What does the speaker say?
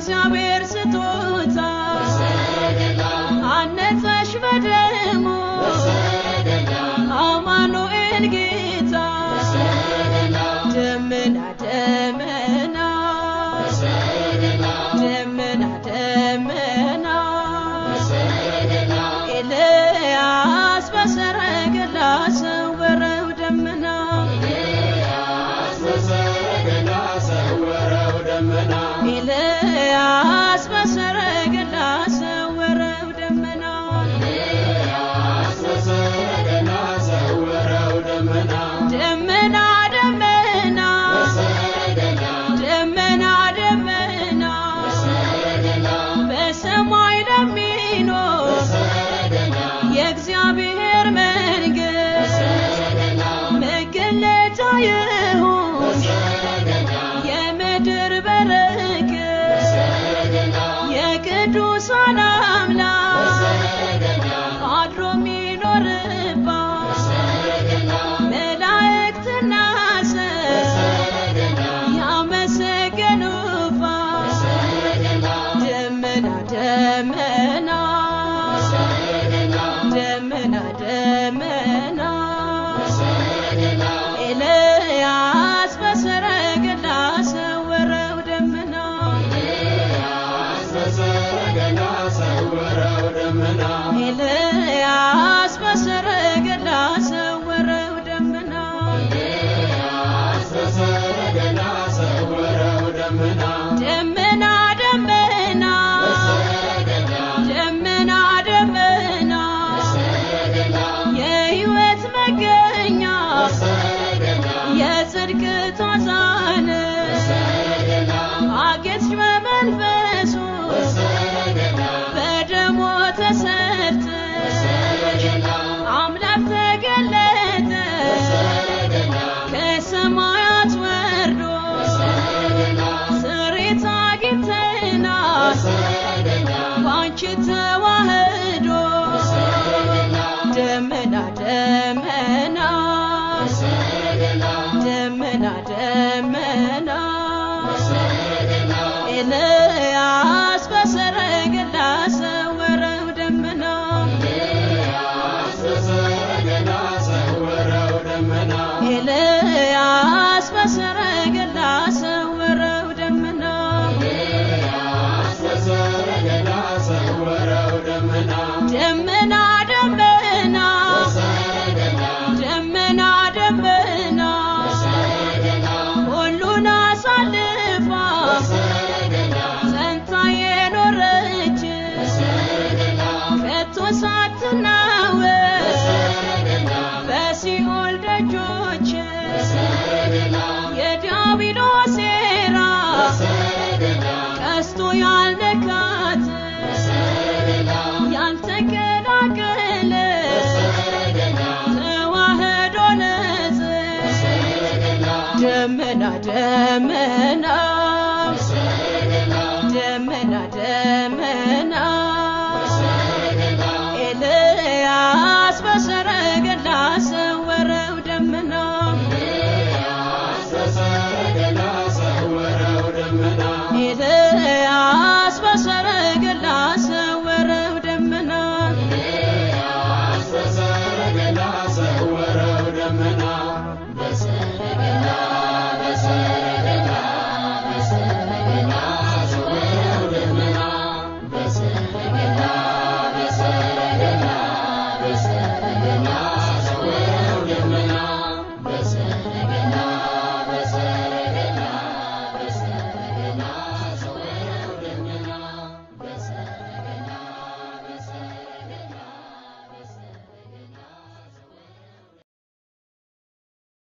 የእግዚአብሔር ስጦታ አነጸሽ በደሙ አማኑኤል ጌታ ደመና ደመና ደመና ደመና ኤልያስ በሰረገላ ሰወረው ደመና ኤልያስ በሰረገላ ሰወረው ደመና ደመና ደመና ደመና ደመና በሰማይ ለሚኖር የእግዚአብሔር መንግሥት መገለጫ ይሁን የምድር በረከት የቅዱሳን አምላክ አድሮ የሚኖርባት መላእክትና ሰው ያመሰገኑባት ደመና ደመና ደመና ደመና ኤልያስ በሰረገላ ሰወረው ደመና ኤልያስ በሰረገላ ሰወረው ደመና ደመና ደመና ደመና ደመና የሕይወት መገኛ የጽድቅ ታዛነ አጌጥሽ በመንፈሱ በደሙ ተሰርተሽ አምላክ ተገለጠ ከሰማያት ወርዶ ስሬት አግኝተናል ባንቺ ተዋህዶ ደመና ደመና ደመና ደመና ኤልያስ በሰረገላ ሰወረው ደመና ኤልያስ በሰረገላ ሰወረው ደመና ደመና ደመና ደመና ደመና ሁሉን አሳልፋ ጸንታ የኖረች ከቶ ሳትናወጥ በሲኦል ደጆች የዲያብሎስ ሴራ ቀስቶ ያልነካት ያልተቀላቀለ ተዋህዶ ነጽ ደመና ደመና